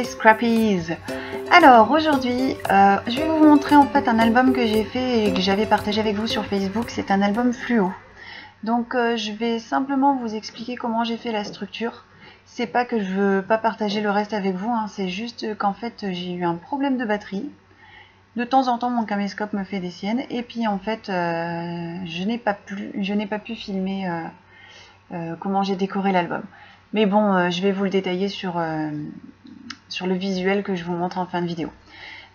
les Scrappies. Alors aujourd'hui je vais vous montrer en fait un album que j'ai fait et que j'avais partagé avec vous sur Facebook. C'est un album fluo. Donc je vais simplement vous expliquer comment j'ai fait la structure. C'est pas que je veux pas partager le reste avec vous, hein, c'est juste qu'en fait j'ai eu un problème de batterie. De temps en temps mon caméscope me fait des siennes et puis en fait je n'ai pas pu filmer comment j'ai décoré l'album. Mais bon, je vais vous le détailler sur le visuel que je vous montre en fin de vidéo.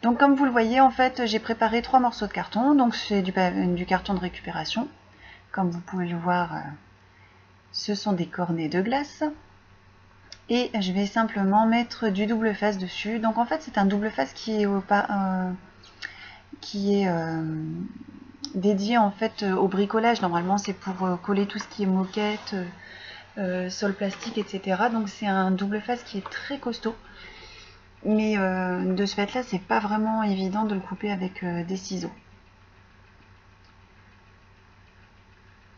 Donc comme vous le voyez, en fait, j'ai préparé 3 morceaux de carton. Donc c'est du carton de récupération. Comme vous pouvez le voir, ce sont des cornets de glace. Et je vais simplement mettre du double face dessus. Donc en fait, c'est un double face qui est dédié en fait au bricolage. Normalement, c'est pour coller tout ce qui est moquette, sol plastique, etc. Donc c'est un double face qui est très costaud. Mais de ce fait là, c'est pas vraiment évident de le couper avec des ciseaux.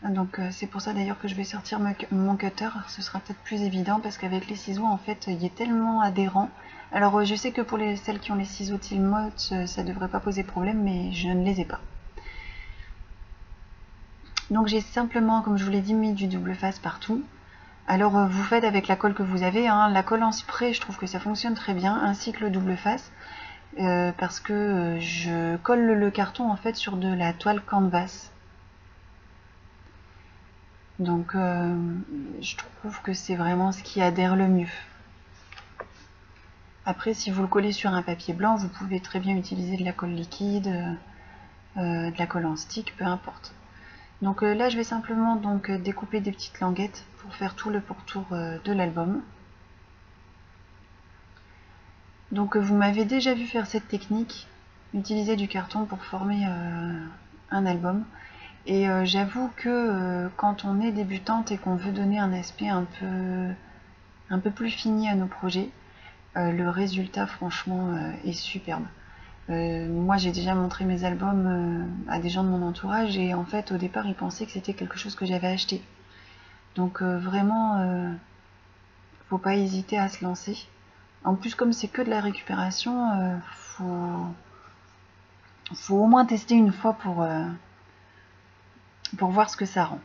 Donc c'est pour ça d'ailleurs que je vais sortir mon cutter. Ce sera peut-être plus évident parce qu'avec les ciseaux, en fait, il est tellement adhérent. Alors je sais que pour celles qui ont les ciseaux Tillamook, ça devrait pas poser problème, mais je ne les ai pas. Donc j'ai simplement, comme je vous l'ai dit, mis du double face partout. Alors vous faites avec la colle que vous avez, hein. La colle en spray, je trouve que ça fonctionne très bien, ainsi que le double face, parce que je colle le carton en fait sur de la toile canvas. Donc je trouve que c'est vraiment ce qui adhère le mieux. Après, si vous le collez sur un papier blanc, vous pouvez très bien utiliser de la colle liquide, de la colle en stick, peu importe. Donc là, je vais simplement donc découper des petites languettes pour faire tout le pourtour de l'album. Donc vous m'avez déjà vu faire cette technique, utiliser du carton pour former un album. Et j'avoue que quand on est débutante et qu'on veut donner un aspect un peu plus fini à nos projets, le résultat franchement est superbe. Moi j'ai déjà montré mes albums à des gens de mon entourage et en fait au départ ils pensaient que c'était quelque chose que j'avais acheté. Donc vraiment, faut pas hésiter à se lancer. En plus, comme c'est que de la récupération, faut au moins tester une fois pour voir ce que ça rend.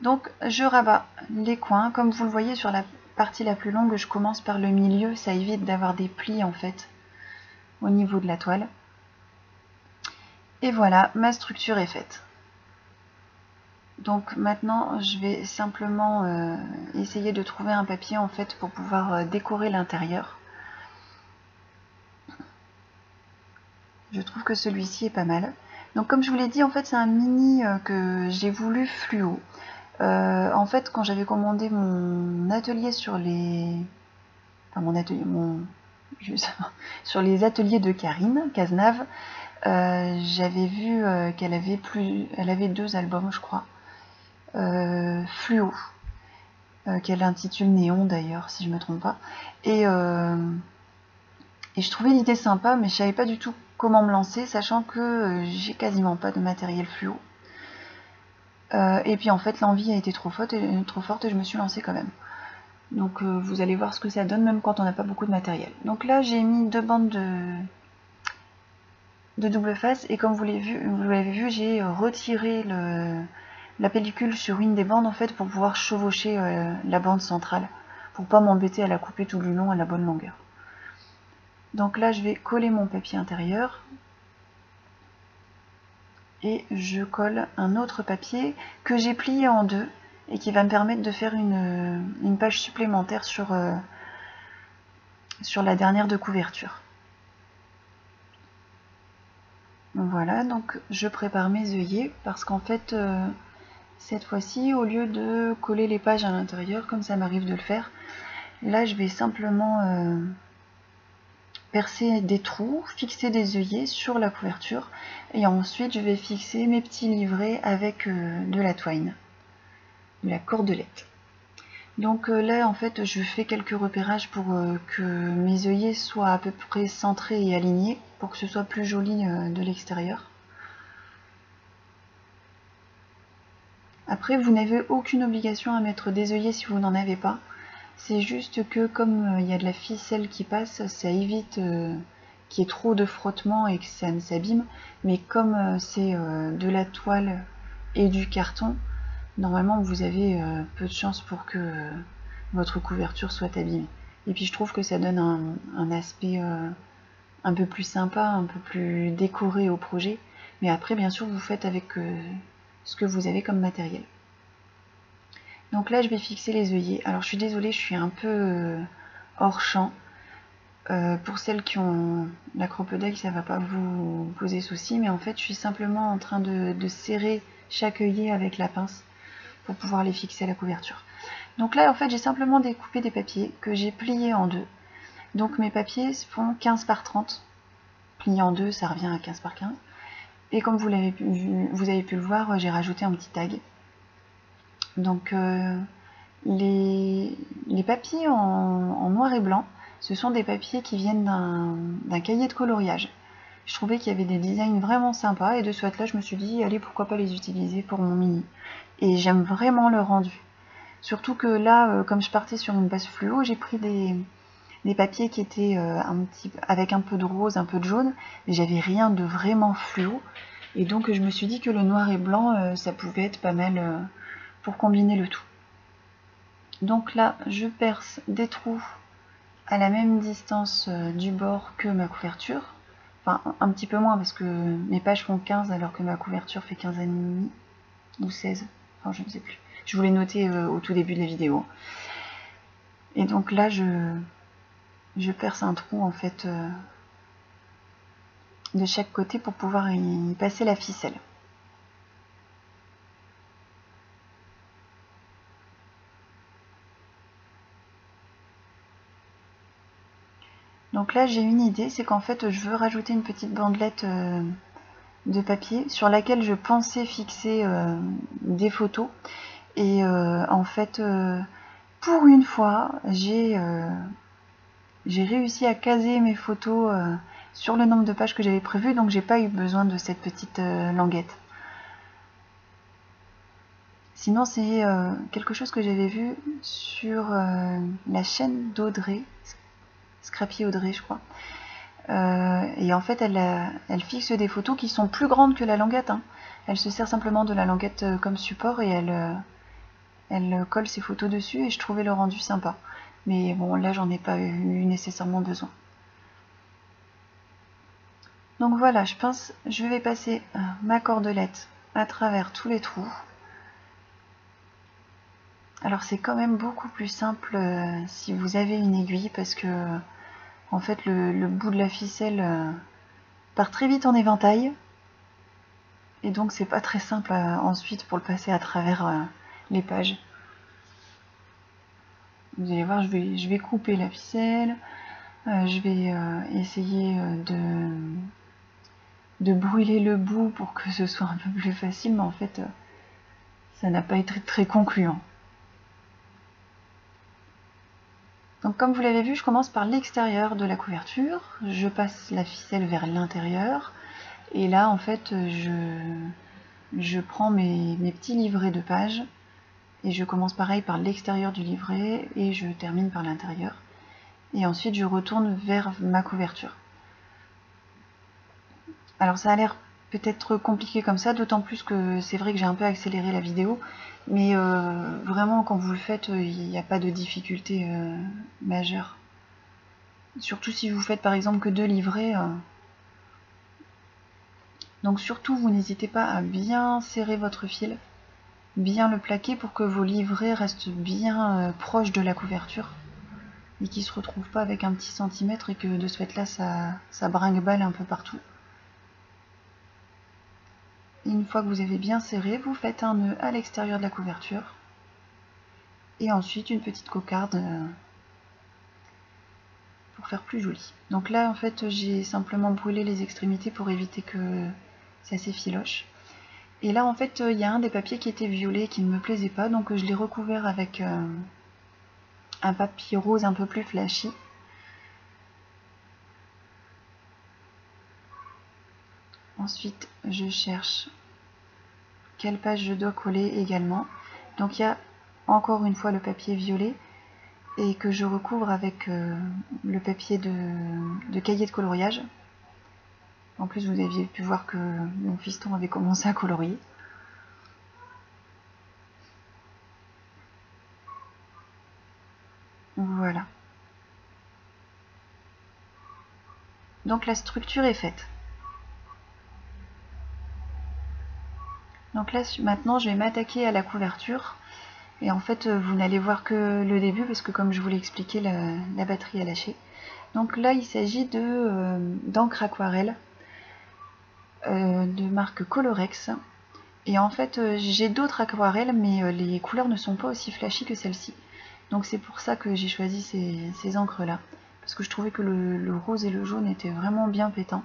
Donc je rabats les coins. Comme vous le voyez sur la partie la plus longue, je commence par le milieu. Ça évite d'avoir des plis en fait au niveau de la toile. Et voilà, ma structure est faite. Donc maintenant, je vais simplement essayer de trouver un papier en fait pour pouvoir décorer l'intérieur. Je trouve que celui-ci est pas mal. Donc comme je vous l'ai dit, en fait c'est un mini que j'ai voulu fluo. En fait quand j'avais commandé mon atelier sur les... Enfin sur les ateliers de Karine Cazenave, j'avais vu qu'elle avait 2 albums je crois, fluo, qu'elle intitule Néon d'ailleurs si je me trompe pas. Et je trouvais l'idée sympa, mais je savais pas du tout comment me lancer, sachant que j'ai quasiment pas de matériel fluo. Et puis en fait l'envie a été trop forte et je me suis lancée quand même. Donc vous allez voir ce que ça donne même quand on n'a pas beaucoup de matériel. Donc là j'ai mis 2 bandes de double face et comme vous l'avez vu, j'ai retiré la pellicule sur une des bandes en fait pour pouvoir chevaucher la bande centrale, pour pas m'embêter à la couper tout le long à la bonne longueur. Donc là je vais coller mon papier intérieur et je colle un autre papier que j'ai plié en 2 et qui va me permettre de faire une page supplémentaire sur la dernière de couverture. Voilà, donc je prépare mes œillets parce qu'en fait cette fois-ci, au lieu de coller les pages à l'intérieur comme ça m'arrive de le faire, là je vais simplement percer des trous, fixer des œillets sur la couverture et ensuite je vais fixer mes petits livrets avec de la twine, de la cordelette. Donc là en fait je fais quelques repérages pour que mes œillets soient à peu près centrés et alignés pour que ce soit plus joli de l'extérieur. Après vous n'avez aucune obligation à mettre des œillets si vous n'en avez pas. C'est juste que comme il y a de la ficelle qui passe, ça évite qu'il y ait trop de frottement et que ça ne s'abîme. Mais comme c'est de la toile et du carton, normalement vous avez peu de chances pour que votre couverture soit abîmée. Et puis je trouve que ça donne un aspect un peu plus sympa, un peu plus décoré au projet. Mais après, bien sûr, vous faites avec ce que vous avez comme matériel. Donc là, je vais fixer les œillets. Alors, je suis désolée, je suis un peu hors champ. Pour celles qui ont la crocodile, ça ne va pas vous poser souci. Mais en fait, je suis simplement en train de serrer chaque œillet avec la pince pour pouvoir les fixer à la couverture. Donc là, en fait, j'ai simplement découpé des papiers que j'ai pliés en deux. Donc mes papiers font 15 par 30. Plié en deux, ça revient à 15 par 15. Et comme vous avez pu le voir, j'ai rajouté un petit tag. Donc les papiers en noir et blanc, ce sont des papiers qui viennent d'un cahier de coloriage. Je trouvais qu'il y avait des designs vraiment sympas et de ce fait-là, je me suis dit, allez, pourquoi pas les utiliser pour mon mini. Et j'aime vraiment le rendu. Surtout que là, comme je partais sur une base fluo, j'ai pris des papiers qui étaient avec un peu de rose, un peu de jaune, mais j'avais rien de vraiment fluo. Et donc je me suis dit que le noir et blanc, ça pouvait être pas mal pour combiner le tout. Donc là, je perce des trous à la même distance du bord que ma couverture. Enfin, un petit peu moins parce que mes pages font 15 alors que ma couverture fait 15,5 ou 16. Enfin, je ne sais plus. Je vous l'ai noté au tout début de la vidéo. Et donc là, je perce un trou en fait de chaque côté pour pouvoir y passer la ficelle. Donc là j'ai une idée, c'est qu'en fait je veux rajouter une petite bandelette de papier sur laquelle je pensais fixer des photos. Et en fait pour une fois j'ai réussi à caser mes photos sur le nombre de pages que j'avais prévu, donc j'ai pas eu besoin de cette petite languette. Sinon c'est quelque chose que j'avais vu sur la chaîne d'Audrey, Scrappy Audrey je crois. Et en fait elle fixe des photos qui sont plus grandes que la languette. Hein. Elle se sert simplement de la languette comme support et elle colle ses photos dessus et je trouvais le rendu sympa. Mais bon là j'en ai pas eu nécessairement besoin. Donc voilà, je vais passer ma cordelette à travers tous les trous. Alors c'est quand même beaucoup plus simple si vous avez une aiguille parce que en fait le bout de la ficelle part très vite en éventail et donc c'est pas très simple ensuite pour le passer à travers les pages. Vous allez voir, je vais couper la ficelle, je vais essayer de brûler le bout pour que ce soit un peu plus facile, mais en fait ça n'a pas été très concluant. Donc comme vous l'avez vu, je commence par l'extérieur de la couverture, je passe la ficelle vers l'intérieur, et là en fait je prends mes petits livrets de pages, et je commence pareil par l'extérieur du livret, et je termine par l'intérieur. Et ensuite je retourne vers ma couverture. Alors ça a l'air peut-être compliqué comme ça, d'autant plus que c'est vrai que j'ai un peu accéléré la vidéo, mais vraiment quand vous le faites, il n'y a pas de difficulté majeure. Surtout si vous faites par exemple que 2 livrets. Donc surtout vous n'hésitez pas à bien serrer votre fil, bien le plaquer pour que vos livrets restent bien proches de la couverture et qu'ils ne se retrouvent pas avec un petit centimètre et que de ce fait là ça brinque-balle un peu partout. Et une fois que vous avez bien serré, vous faites un nœud à l'extérieur de la couverture et ensuite une petite cocarde pour faire plus joli. Donc là en fait j'ai simplement brûlé les extrémités pour éviter que ça s'effiloche. Et là en fait il y a un des papiers qui était violet qui ne me plaisait pas, donc je l'ai recouvert avec un papier rose un peu plus flashy. Ensuite je cherche quelle page je dois coller également. Donc il y a encore une fois le papier violet et que je recouvre avec le papier de cahier de coloriage. En plus, vous aviez pu voir que mon fiston avait commencé à colorier. Voilà. Donc la structure est faite. Donc là, maintenant, je vais m'attaquer à la couverture. Et en fait, vous n'allez voir que le début, parce que comme je vous l'ai expliqué, la batterie a lâché. Donc là, il s'agit d'encre aquarelle de marque Colorex. Et en fait, j'ai d'autres aquarelles, mais les couleurs ne sont pas aussi flashy que celle-ci. Donc c'est pour ça que j'ai choisi ces encres-là. Parce que je trouvais que le rose et le jaune étaient vraiment bien pétants.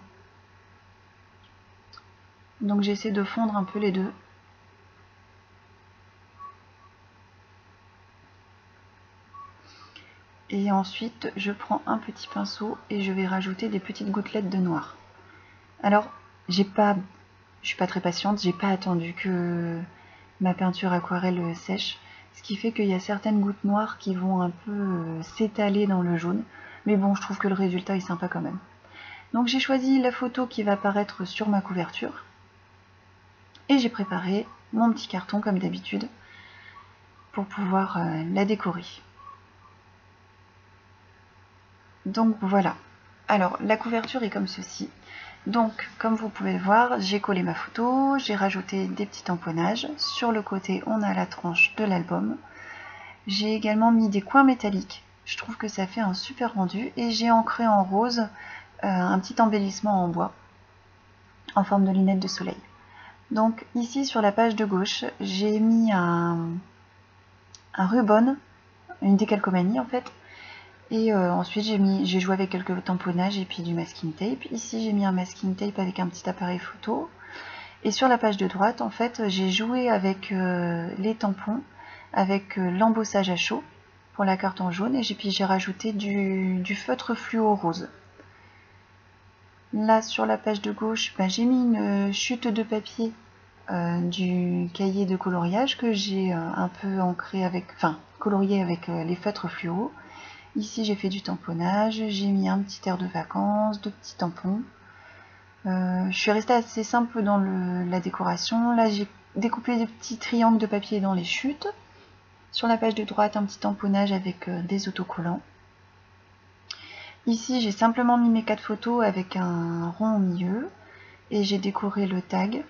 Donc j'essaie de fondre un peu les deux. Et ensuite, je prends un petit pinceau et je vais rajouter des petites gouttelettes de noir. Alors, je suis pas très patiente, j'ai pas attendu que ma peinture aquarelle sèche. Ce qui fait qu'il y a certaines gouttes noires qui vont un peu s'étaler dans le jaune. Mais bon, je trouve que le résultat est sympa quand même. Donc j'ai choisi la photo qui va apparaître sur ma couverture. Et j'ai préparé mon petit carton comme d'habitude pour pouvoir la décorer. Donc voilà. Alors la couverture est comme ceci. Donc comme vous pouvez le voir, j'ai collé ma photo, j'ai rajouté des petits tamponnages. Sur le côté, on a la tranche de l'album. J'ai également mis des coins métalliques. Je trouve que ça fait un super rendu. Et j'ai ancré en rose un petit embellissement en bois en forme de lunette de soleil. Donc ici sur la page de gauche, j'ai mis un ruban, une décalcomanie en fait. Et ensuite j'ai joué avec quelques tamponnages et puis du masking tape. Ici j'ai mis un masking tape avec un petit appareil photo. Et sur la page de droite, en fait, j'ai joué avec les tampons, avec l'embossage à chaud pour la carte en jaune. Et puis j'ai rajouté du feutre fluo rose. Là sur la page de gauche, j'ai mis une chute de papier du cahier de coloriage que j'ai un peu ancré avec, colorié avec les feutres fluo. Ici j'ai fait du tamponnage, j'ai mis un petit air de vacances, 2 petits tampons. Je suis restée assez simple dans la décoration. Là j'ai découpé des petits triangles de papier dans les chutes. Sur la page de droite, un petit tamponnage avec des autocollants. Ici j'ai simplement mis mes 4 photos avec un rond au milieu et j'ai décoré le tag.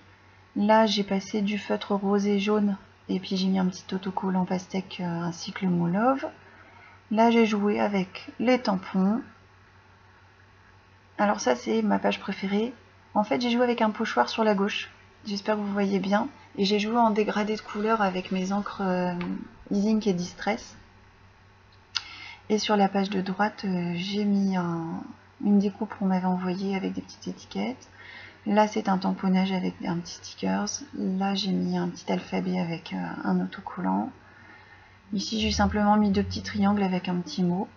Là j'ai passé du feutre rose et jaune et puis j'ai mis un petit autocollant pastèque ainsi que le mot love. Là j'ai joué avec les tampons. Alors ça c'est ma page préférée. En fait j'ai joué avec un pochoir sur la gauche. J'espère que vous voyez bien. Et j'ai joué en dégradé de couleurs avec mes encres E-Ink et Distress. Et sur la page de droite j'ai mis une découpe qu'on m'avait envoyée avec des petites étiquettes. Là c'est un tamponnage avec un petit stickers. Là j'ai mis un petit alphabet avec un autocollant. Ici j'ai simplement mis 2 petits triangles avec un petit mot.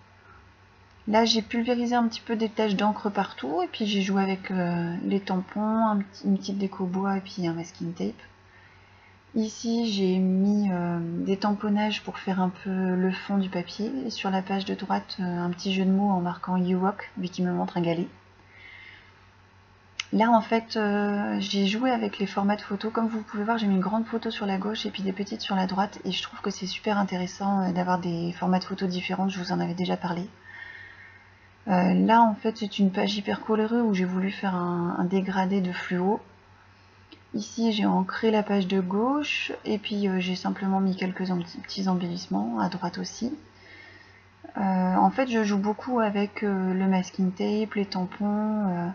Là j'ai pulvérisé un petit peu des taches d'encre partout et puis j'ai joué avec les tampons, une petite déco bois et puis un masking tape. Ici j'ai mis des tamponnages pour faire un peu le fond du papier et sur la page de droite un petit jeu de mots en marquant You Walk, vu qu'il me montre un galet. Là en fait j'ai joué avec les formats de photos. Comme vous pouvez voir, j'ai mis une grande photo sur la gauche et puis des petites sur la droite et je trouve que c'est super intéressant d'avoir des formats de photos différents, je vous en avais déjà parlé. Là en fait c'est une page hyper colorée où j'ai voulu faire un dégradé de fluo. Ici j'ai ancré la page de gauche et puis j'ai simplement mis quelques petits embellissements à droite aussi. En fait je joue beaucoup avec le masking tape, les tampons.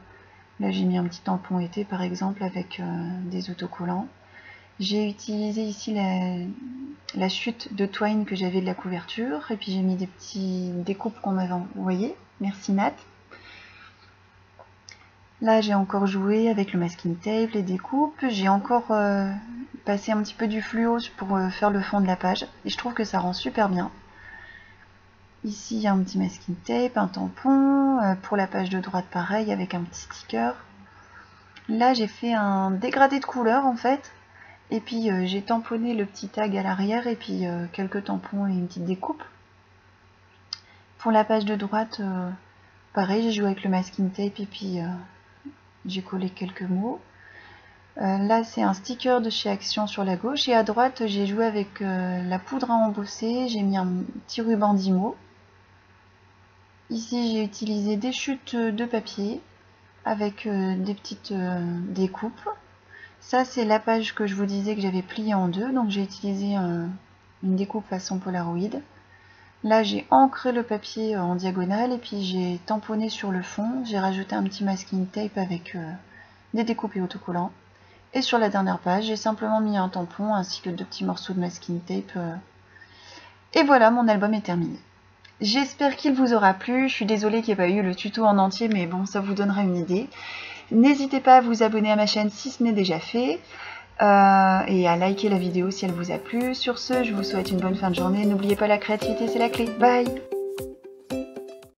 Là j'ai mis un petit tampon été par exemple avec des autocollants. J'ai utilisé ici la chute de twine que j'avais de la couverture et puis j'ai mis des petits découpes qu'on m'avait envoyées. Merci Nat. Là j'ai encore joué avec le masking tape, les découpes. J'ai encore passé un petit peu du fluo pour faire le fond de la page et je trouve que ça rend super bien. Ici il y a un petit masking tape, un tampon, pour la page de droite pareil avec un petit sticker. Là j'ai fait un dégradé de couleurs en fait, et puis j'ai tamponné le petit tag à l'arrière et puis quelques tampons et une petite découpe. Pour la page de droite, pareil, j'ai joué avec le masking tape et puis j'ai collé quelques mots. Là, c'est un sticker de chez Action sur la gauche. Et à droite, j'ai joué avec la poudre à embosser. J'ai mis un petit ruban d'IMO. Ici, j'ai utilisé des chutes de papier avec des petites découpes. Ça, c'est la page que je vous disais que j'avais pliée en deux. Donc, j'ai utilisé une découpe façon Polaroid. Là, j'ai ancré le papier en diagonale et puis j'ai tamponné sur le fond. J'ai rajouté un petit masking tape avec des découpes et autocollants. Et sur la dernière page, j'ai simplement mis un tampon ainsi que 2 petits morceaux de masking tape. Et voilà, mon album est terminé. J'espère qu'il vous aura plu. Je suis désolée qu'il n'y ait pas eu le tuto en entier, mais bon, ça vous donnera une idée. N'hésitez pas à vous abonner à ma chaîne si ce n'est déjà fait. Et à liker la vidéo si elle vous a plu. Sur ce, je vous souhaite une bonne fin de journée. N'oubliez pas, la créativité, c'est la clé. Bye!